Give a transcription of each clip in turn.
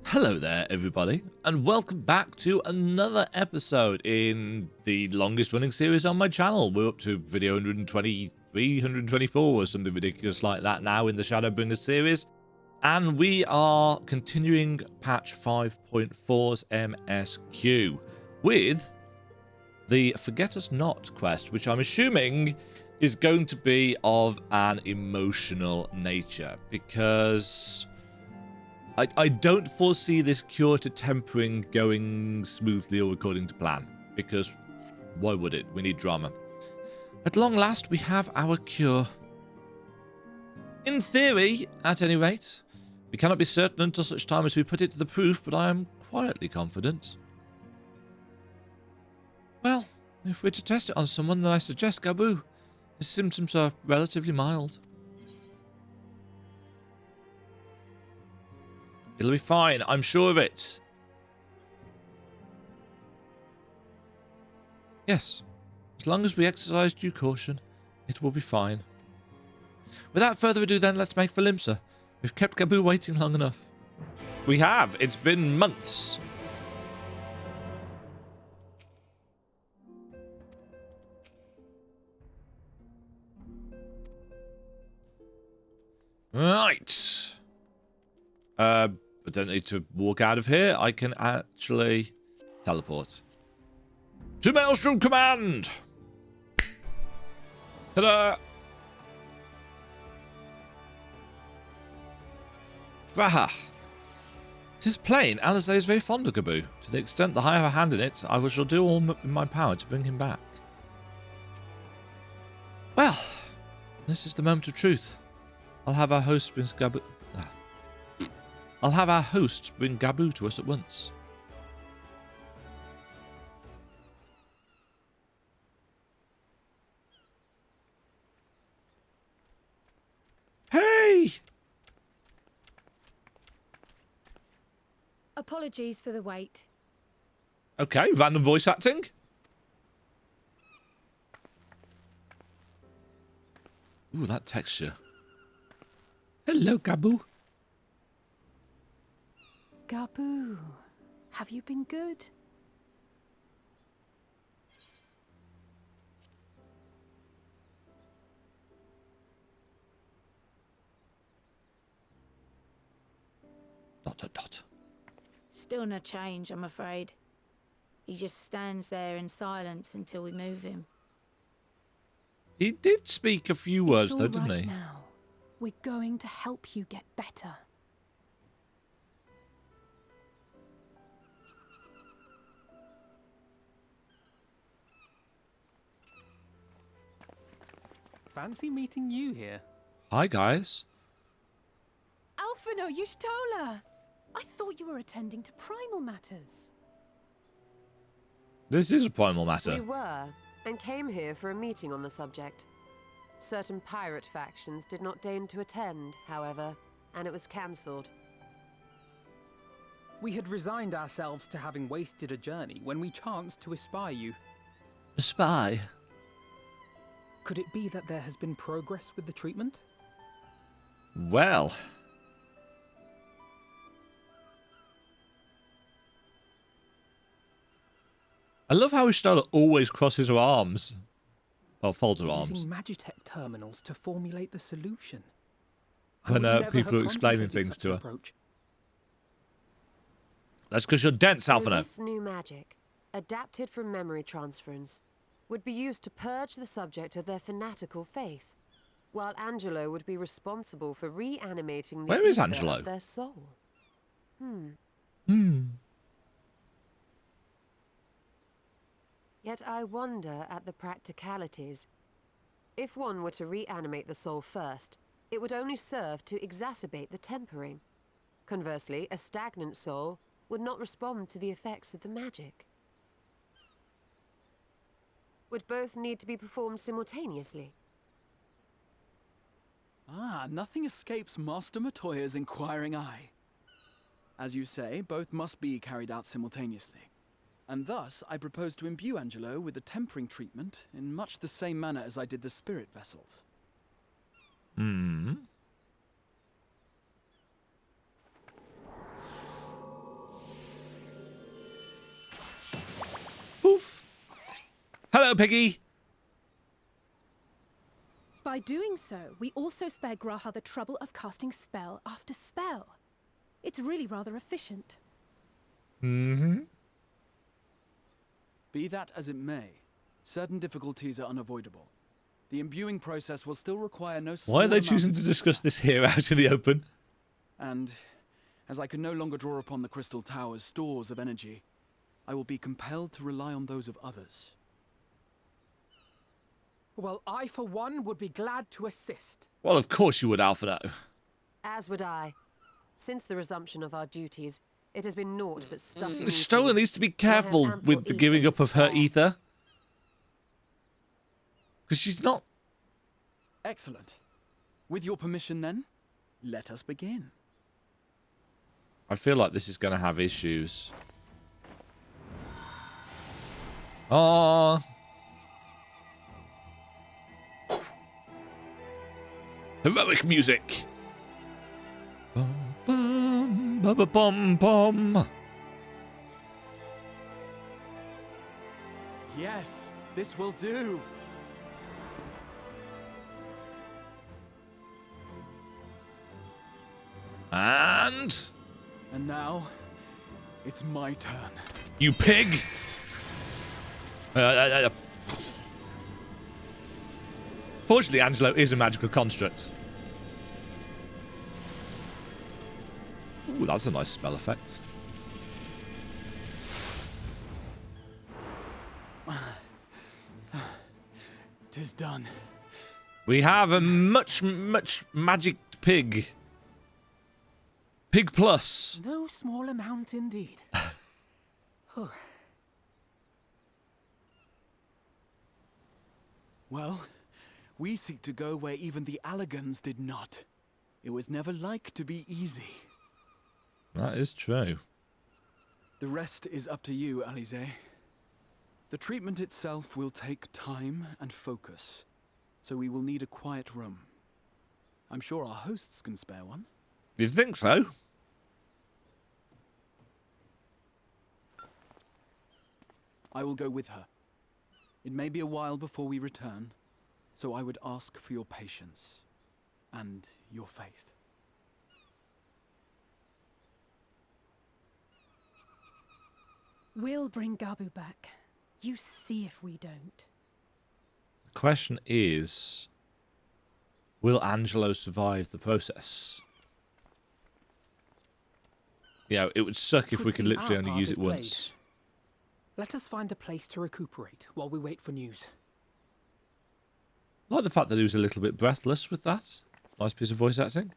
Hello there, everybody, and welcome back to another episode in the longest running series on my channel. We're up to video 123, 124 or something ridiculous like that now in the Shadowbringers series. And we are continuing patch 5.4's MSQ with the Forget Us Not quest, which I'm assuming is going to be of an emotional nature, because I don't foresee this cure to tempering going smoothly or according to plan, because why would it? We need drama. At long last, we have our cure. In theory, at any rate. We cannot be certain until such time as we put it to the proof, but I am quietly confident. Well, if we're to test it on someone, then I suggest Gabu. His symptoms are relatively mild. It'll be fine, I'm sure of it. Yes, as long as we exercise due caution, it will be fine. Without further ado then, let's make for Limsa. We've kept Gabu waiting long enough. We have, it's been months. Right. I don't need to walk out of here. I can actually teleport. To Maelstrom Command! Ta-da! Vaha! 'Tis plain Alisaie is very fond of Gabu. To the extent that I have a hand in it, I shall do all in my power to bring him back. Well, this is the moment of truth. I'll have our host bring Gabu... I'll have our hosts bring Gabu to us at once. Hey! Apologies for the wait. Okay, random voice acting. Ooh, that texture. Hello, Gabu. Gabu, have you been good? ... Still no change, I'm afraid. He just stands there in silence until we move him. He did speak a few words, though, didn't he? Now, we're going to help you get better. Fancy meeting you here. Hi, guys. Alphino Yushtola! I thought you were attending to primal matters. This is a primal matter. We were, and came here for a meeting on the subject. Certain pirate factions did not deign to attend, however, and it was cancelled. We had resigned ourselves to having wasted a journey when we chanced to espy you. A spy? Could it be that there has been progress with the treatment? Well... I love how Ishtola always crosses her arms. Well, folds her arms. Using Magitech terminals to formulate the solution. When people are explaining things to her. Approach. That's because you're dense, So Alphino. this new magic, adapted from memory transference, would be used to purge the subject of their fanatical faith, while Angelo would be responsible for reanimating the Where is ether Angelo? of their soul. Yet I wonder at the practicalities. If one were to reanimate the soul first, it would only serve to exacerbate the tempering. Conversely, a stagnant soul would not respond to the effects of the magic. Would both need to be performed simultaneously? Ah, nothing escapes Master Matoya's inquiring eye. As you say, both must be carried out simultaneously. And thus, I propose to imbue Angelo with the tempering treatment in much the same manner as I did the spirit vessels. go, Piggy. By doing so, we also spare Graha the trouble of casting spell after spell. It's really rather efficient. Mm-hmm. Be that as it may, certain difficulties are unavoidable. The imbuing process will still require no small Why are they amount choosing of to discuss this here out in the open? And as I can no longer draw upon the Crystal Tower's stores of energy, I will be compelled to rely on those of others. Well, I, for one, would be glad to assist. Well, of course you would, Alphino. As would I. Since the resumption of our duties, it has been naught but stuffy Stola meetings. needs to be We have careful ample with the ether giving to up of her spare. ether. Because she's not... Excellent. With your permission, then, let us begin. I feel like this is going to have issues. Oh. Heroic music. Bum, bum, bum, bum, bum. Yes, this will do. And... And now, it's my turn. You pig! Fortunately, Angelo is a magical construct. Ooh, that's a nice spell effect. Tis done. We have a much magic pig. Pig plus. No small amount indeed. Well, we seek to go where even the Alligans did not. It was never like to be easy. That is true. The rest is up to you, Alisaie. The treatment itself will take time and focus, so we will need a quiet room. I'm sure our hosts can spare one. You think so? I will go with her. It may be a while before we return, so I would ask for your patience and your faith. We'll bring Gabu back. You see if we don't. The question is, will Angelo survive the process? You know, it would suck if we could Pretty literally our only part use is it once. Let us find a place to recuperate while we wait for news. I like the fact that he was a little bit breathless with that. Nice piece of voice acting.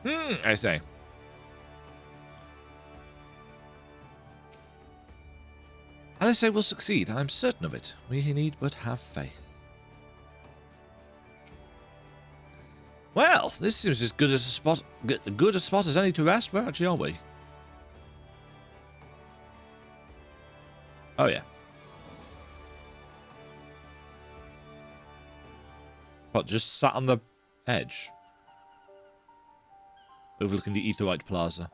I say. Alisaie will succeed. I'm certain of it. We need but have faith. Well, this seems as good a spot as any to rest. Where actually are we? Oh yeah. What, just sat on the edge? Overlooking the Aetheryte Plaza.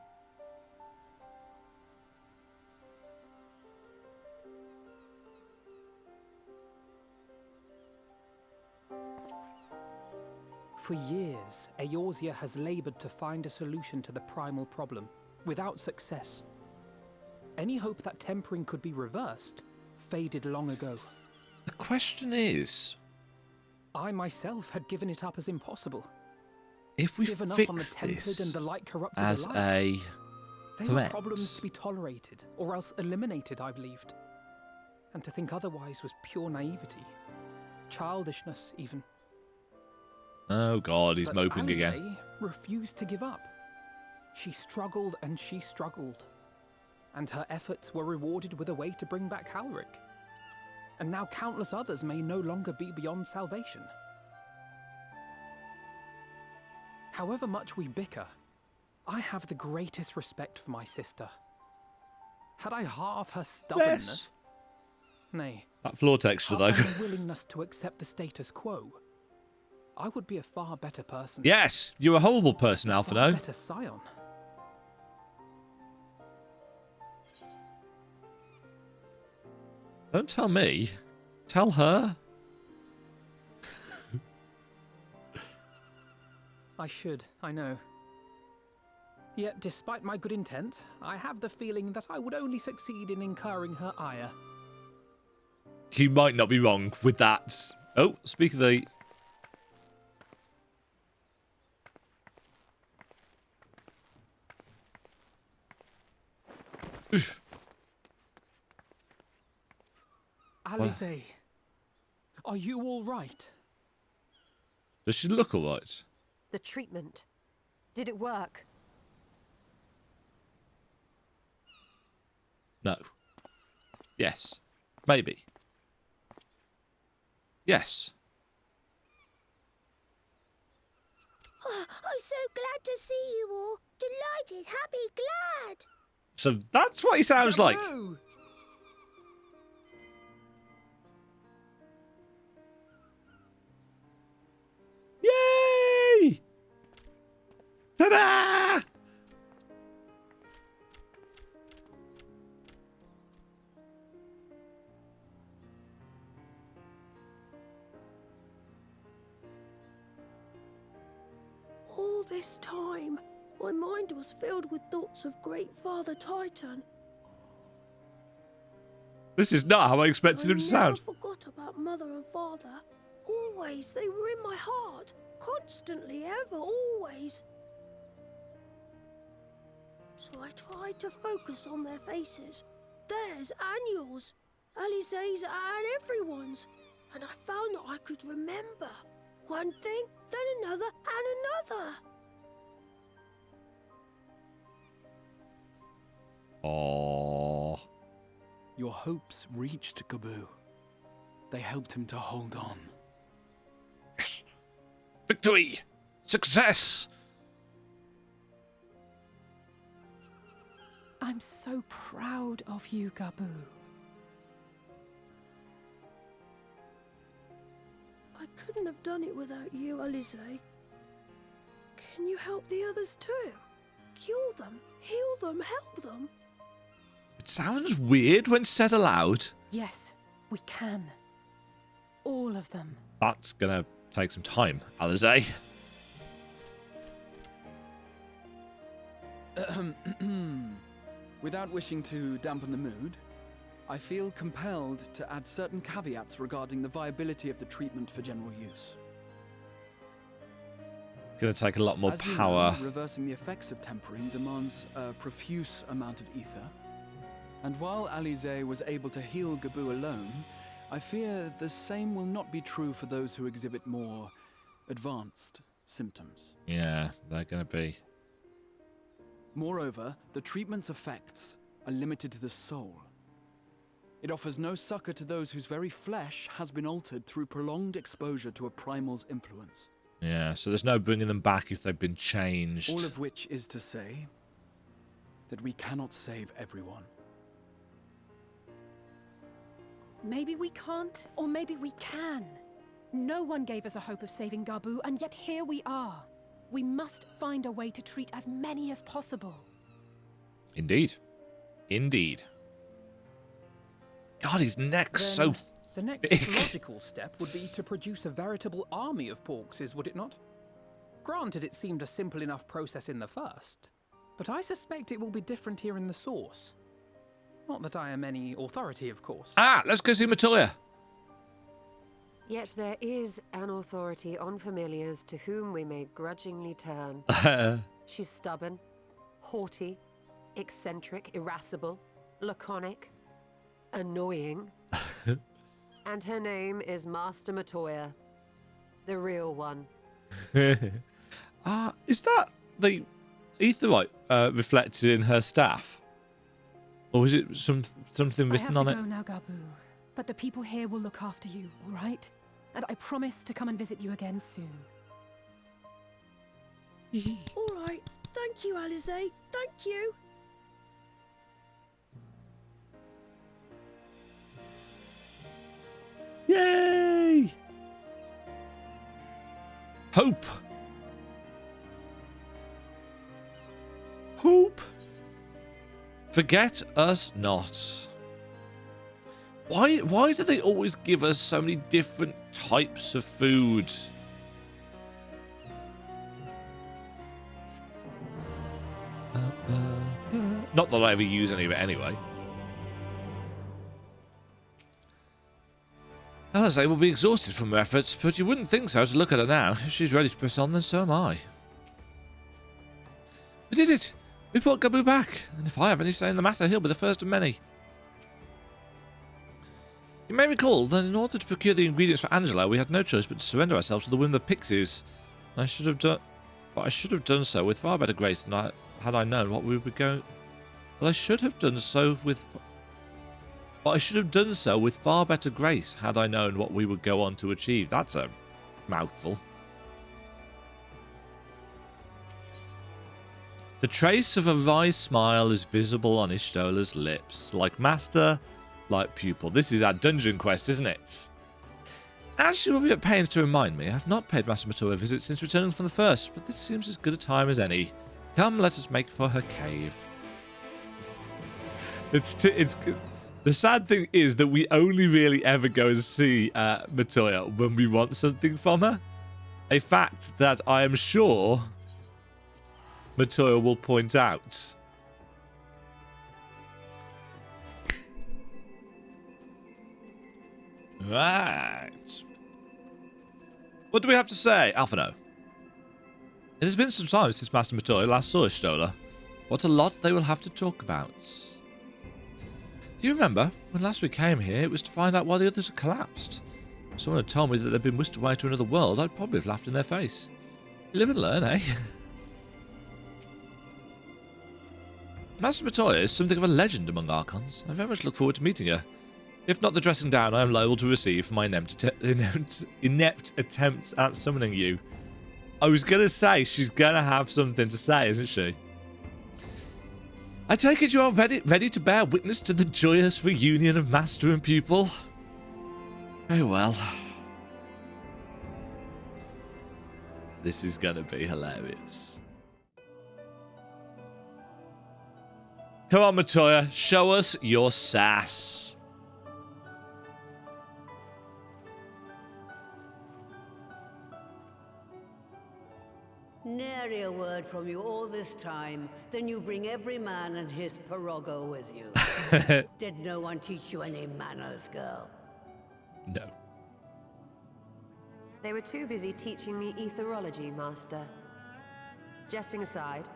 For years, Eorzea has labored to find a solution to the primal problem, without success. Any hope that tempering could be reversed faded long ago. The question is, I myself had given it up as impossible. if we Given up on the fix tempered this and the light corrupted as alike. a They threat, are problems to be tolerated, or else eliminated, I believed. And to think otherwise was pure naivety. Childishness, even. oh god, he's But moping again. Alisaie refused to give up. She struggled and she struggled. And her efforts were rewarded with a way to bring back Halric. And now countless others may no longer be beyond salvation. However much we bicker, I have the greatest respect for my sister. Had I half her stubbornness, nay, That floor texture her though. unwillingness to accept the status quo, I would be a far better person. Yes, you're a horrible person, Far Alphino. better scion. Don't tell me. Tell her. I should, I know. Yet, despite my good intent, I have the feeling that I would only succeed in incurring her ire. You might not be wrong with that. Oh, speak of the... Alisaie, are you all right? Does she look alright? The treatment. Did it work? No. Yes. Maybe. Yes. Oh, I'm so glad to see you all. Delighted, happy, glad. So that's what he sounds like. No! Yay! Ta-da! All this time, my mind was filled with thoughts of Great Father Titan. This is not how I expected him to sound. I never forgot about Mother and Father. Always, they were in my heart. Constantly, ever, always. So I tried to focus on their faces. Theirs and yours. Alisaie's and everyone's. And I found that I could remember. One thing, then another, and another. Aww. Your hopes reached Gaboo. They helped him to hold on. Yes. Victory! Success! I'm so proud of you, Gaboo. I couldn't have done it without you, Alisaie. Can you help the others too? Cure them, heal them, help them. It sounds weird when said aloud. Yes, we can. All of them. That's gonna take some time, Alisaie. Without wishing to dampen the mood, I feel compelled to add certain caveats regarding the viability of the treatment for general use. It's gonna take a lot more As power. you know, reversing the effects of tempering demands a profuse amount of ether. And while Alisaie was able to heal Gaboo alone, I fear the same will not be true for those who exhibit more advanced symptoms. Yeah, they're gonna be. Moreover, the treatment's effects are limited to the soul. It offers no succor to those whose very flesh has been altered through prolonged exposure to a primal's influence. Yeah, so there's no bringing them back if they've been changed. All of which is to say that we cannot save everyone. Maybe we can't, or maybe we can. No one gave us a hope of saving Gaboo, and yet here we are. We must find a way to treat as many as possible. Indeed. Indeed. God, his neck's so The next big. logical step would be to produce a veritable army of porkses, would it not? Granted, it seemed a simple enough process in the first, but I suspect it will be different here in the source. Not that I am any authority, of course. Ah, let's go see Matoya. Yet there is an authority on familiars to whom we may grudgingly turn. She's stubborn, haughty, eccentric, irascible, laconic, annoying. And her name is Master Matoya, the real one. Is that the etherite reflected in her staff? Or is it something written on I it? have to go now, Gaboo. But the people here will look after you, all right? And I promise to come and visit you again soon. All right, thank you, Alisaie. Thank you. Yay! Hope! Hope! Forget us not. Why do they always give us so many different types of food? Not that I ever use any of it anyway. Alisaie will be exhausted from her efforts, but you wouldn't think so to look at her now. If she's ready to press on, then so am I. We did it! We brought Gaboo back, and if I have any say in the matter, he'll be the first of many. You may recall that in order to procure the ingredients for Angela, we had no choice but to surrender ourselves to the whim of the pixies. I should have done so with far better grace than had I known what we were going. But I should have done so with far better grace had I known what we would go on to achieve. That's a mouthful. The trace of a wry smile is visible on Ishtola's lips, like master, like pupil. This is our dungeon quest, isn't it? As she will be at pains to remind me, I have not paid Master Matoya a visit since returning from the first, but this seems as good a time as any. Come, let us make for her cave. It's the sad thing is that we only really ever go and see Matoya when we want something from her. A fact that I am sure Matoya will point out. Right. What do we have to say, Alphino? It has been some time since Master Matoya last saw Ishtola. What a lot they will have to talk about. Do you remember, when last we came here, it was to find out why the others had collapsed. If someone had told me that they'd been whisked away to another world, I'd probably have laughed in their face. You live and learn, eh? Master Matoya is something of a legend among Archons. I very much look forward to meeting her. If not the dressing down I am liable to receive for my inept attempts at summoning you. I was going to say, she's going to have something to say, isn't she? I take it you are ready to bear witness to the joyous reunion of master and pupil? Very well. This is going to be hilarious. Come on, Matoya, show us your sass. Nary a word from you all this time, then you bring every man and his pirogo with you. Did no one teach you any manners, girl? No. They were too busy teaching me etherology, Master. Jesting aside,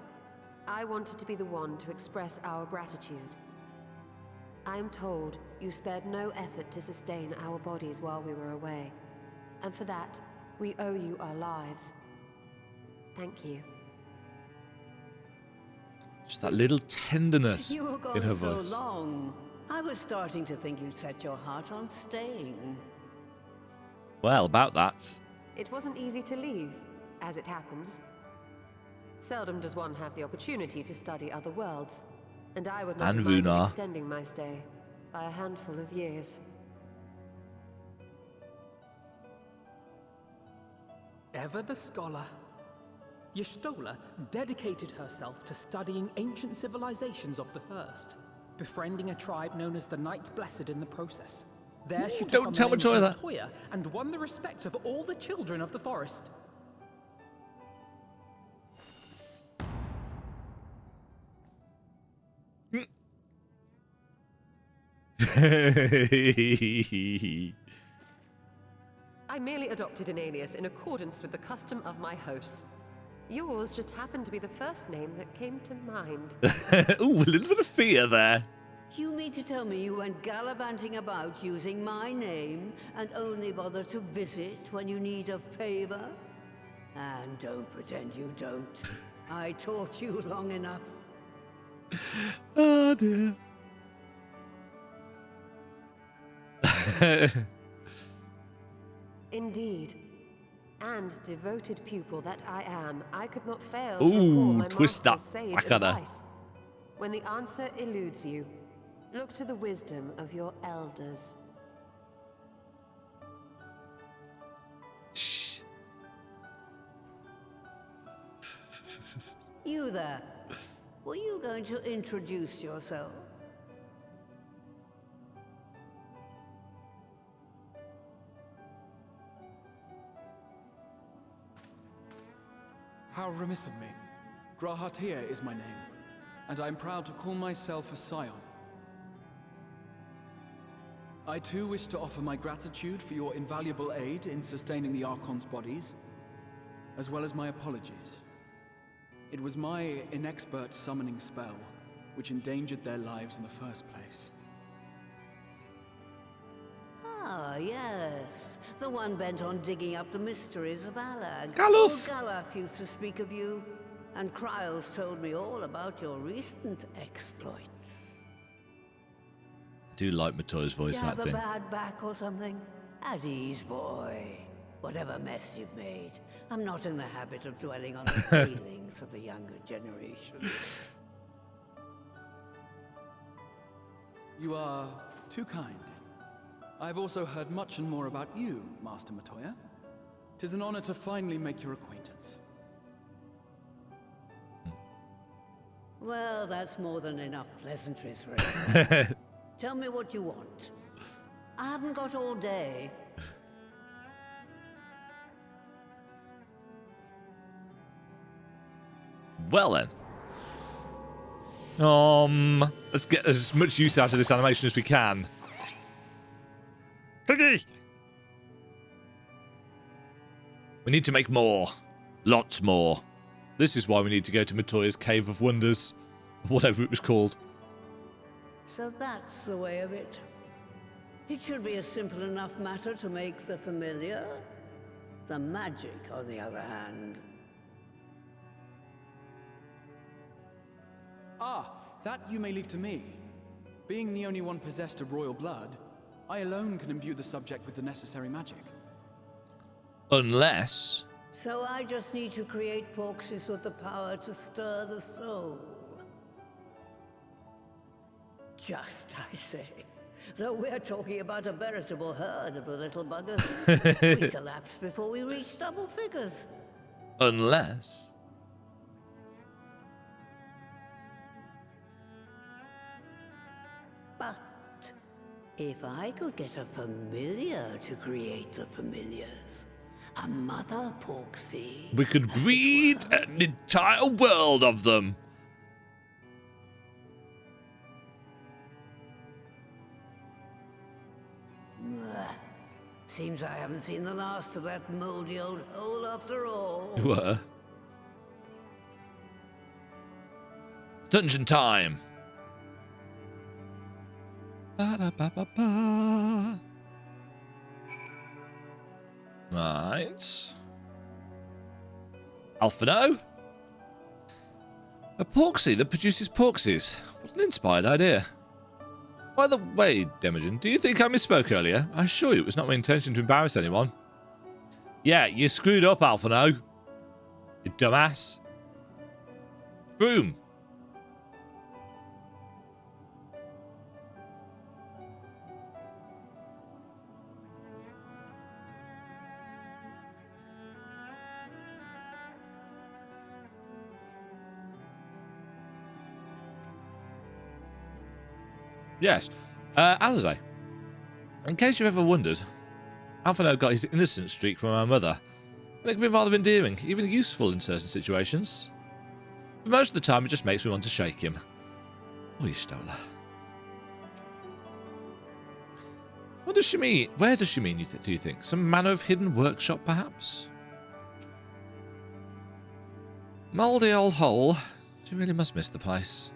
I wanted to be the one to express our gratitude. I am told you spared no effort to sustain our bodies while we were away, and for that, we owe you our lives. Thank you. Just that little tenderness You were in gone her so voice. long. I was starting to think you'd set your heart on staying. Well, about that. It wasn't easy to leave, as it happens. Seldom does one have the opportunity to study other worlds, and I would not And have minded Vunar. extending my stay by a handful of years. Ever the scholar. Y'shtola dedicated herself to studying ancient civilizations of the First, befriending a tribe known as the Knights Blessed in the process. There she took Don't on the tell name Matoya of that. Matoya and won the respect of all the children of the forest. I merely adopted an alias in accordance with the custom of my hosts. Yours just happened to be the first name that came to mind. Ooh, a little bit of fear there. You mean to tell me you went gallivanting about using my name and only bother to visit when you need a favor? And don't pretend you don't. I taught you long enough. Oh dear. Indeed. And devoted pupil that I am, I could not fail Ooh, to recall my twist master's that sage back on her. advice. When the answer eludes you, look to the wisdom of your elders. Shh. You there. Were you going to introduce yourself? How remiss of me. Grahatia is my name, and I'm proud to call myself a scion. I too wish to offer my gratitude for your invaluable aid in sustaining the Archon's bodies, as well as my apologies. It was my inexpert summoning spell which endangered their lives in the first place. Ah, yes. The one bent on digging up the mysteries of Alag. Galuf! Old Galaf used to speak of you, and Kryles told me all about your recent exploits. I do like Matoya's Do voice you have a acting. bad back or something? At ease, boy. Whatever mess you've made, I'm not in the habit of dwelling on the feelings of the younger generation. You are too kind. I've also heard much and more about you, Master Matoya. 'Tis an honor to finally make your acquaintance. Well, that's more than enough pleasantries for him. Tell me what you want. I haven't got all day. Well then. Let's get as much use out of this animation as we can. Piggy! We need to make more. Lots more. This is why we need to go to Matoya's Cave of Wonders. Whatever it was called. So that's the way of it. It should be a simple enough matter to make the familiar. The magic, on the other hand. Ah, that you may leave to me. Being the only one possessed of royal blood, I alone can imbue the subject with the necessary magic. Unless... So I just need to create porxes with the power to stir the soul. Just, I say. Though we're talking about a veritable herd of the little buggers. We collapsed before we reached double figures. Unless... But if I could get a familiar to create the familiars, a mother porxie. we could breed an entire world of them. Seems I haven't seen the last of that moldy old hole after all. Were. Dungeon time. Ba-da-ba-ba-ba. Right. Alphino? A porxie that produces porxies. What an inspired idea. By the way, Demagen, do you think I misspoke earlier? I assure you it was not my intention to embarrass anyone. Yeah, you screwed up, Alphino. You dumbass. Boom. Yes. Alisaie, in case you've ever wondered, Alphino got his innocent streak from our mother. And it can be rather endearing, even useful in certain situations. But most of the time, it just makes me want to shake him. Oi, Stola. What does she mean? Where does she mean, do you think? Some manner of hidden workshop, perhaps? Mouldy old hole. She really must miss the place.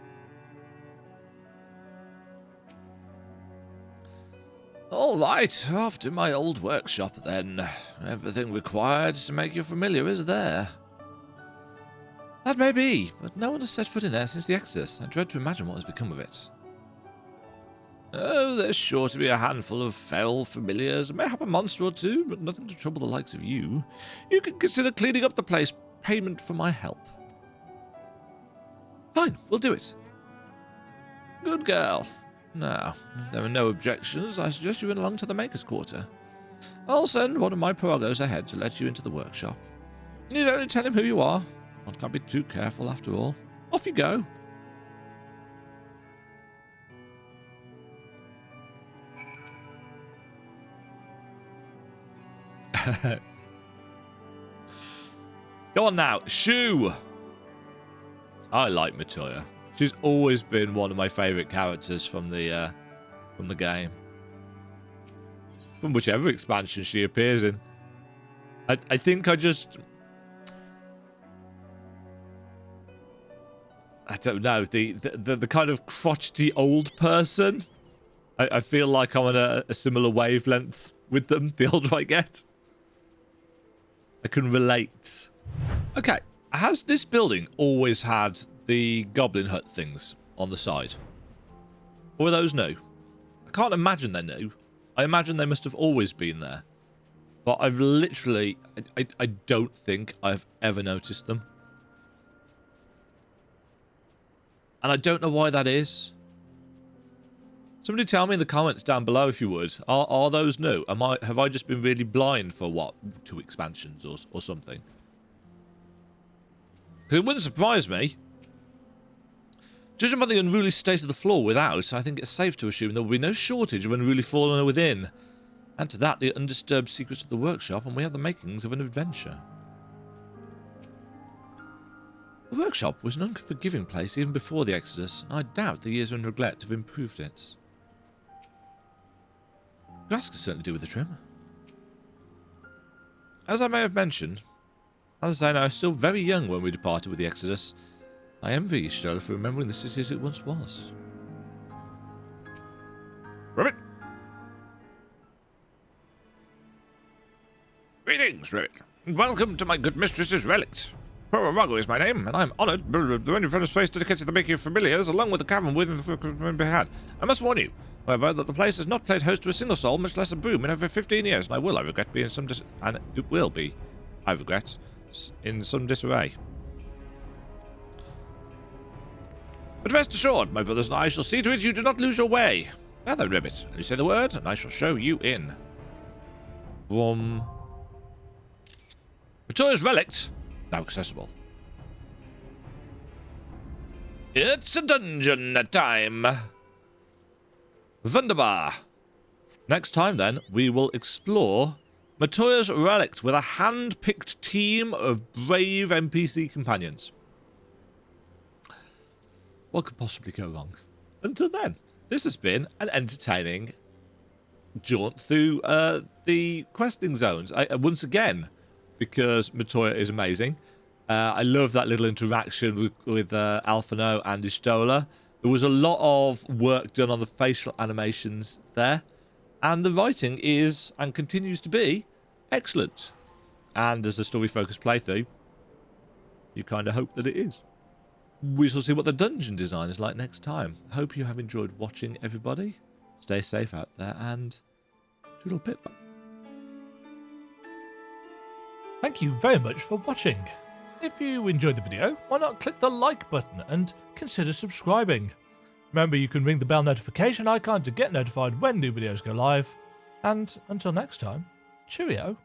All right, off to my old workshop then. Everything required to make you familiar is there. That may be, but no one has set foot in there since the Exodus. I dread to imagine what has become of it. Oh, there's sure to be a handful of feral familiars, mayhap a monster or two, but nothing to trouble the likes of you. You can consider cleaning up the place, payment for my help. Fine, we'll do it. Good girl. Now, if there are no objections, I suggest you run along to the Maker's Quarter. I'll send one of my progos ahead to let you into the workshop. You need only tell him who you are. One can't be too careful after all. Off you go. Go on now. Shoo! I like Matoya. She's always been one of my favourite characters from the game. From whichever expansion she appears in. I think I don't know, the kind of crotchety old person. I feel like I'm on a similar wavelength with them the older I get. I can relate. Okay, has this building always had the goblin hut things on the side? Or are those new? I can't imagine they're new. I imagine they must have always been there. But I've literally... I don't think I've ever noticed them. And I don't know why that is. Somebody tell me in the comments down below if you would. Are those new? Have I just been really blind for what? 2 expansions or something? Because it wouldn't surprise me. Judging by the unruly state of the floor without, I think it's safe to assume there will be no shortage of unruly fallen within. Add to that the undisturbed secrets of the workshop, and we have the makings of an adventure. The workshop was an unforgiving place even before the Exodus, and I doubt the years of neglect have improved it. Grass could certainly do with a trim. As I may have mentioned, Alisaie and I were still very young when we departed with the Exodus. I envy Stola for remembering the city as it once was. Ribbit! Greetings, Ribbit, and welcome to my good mistress's relict. Rago is my name, and I am honoured the only friend of space dedicated to the making of familiars, along with the cavern within the be had. I must warn you, however, that the place has not played host to a single soul, much less a broom, in over 15 years, and I regret, be in some in some disarray. But rest assured, my brothers and I shall see to it you do not lose your way. Now then, Ribbit, and you say the word, and I shall show you in. Matoya's relict, now accessible. It's a dungeon time. Wunderbar. Next time, then, we will explore Matoya's relict with a hand-picked team of brave NPC companions. What could possibly go wrong? Until then, this has been an entertaining jaunt through the questing zones. Once again, because Matoya is amazing. I love that little interaction with Alphino and Istola. There was a lot of work done on the facial animations there. And the writing is, and continues to be, excellent. And as a story-focused playthrough, you kind of hope that it is. We shall see what the dungeon design is like next time. Hope you have enjoyed watching, everybody. Stay safe out there, and toodle pip. Thank you very much for watching. If you enjoyed the video, why not click the like button and consider subscribing. Remember, you can ring the bell notification icon to get notified when new videos go live. And until next time, cheerio.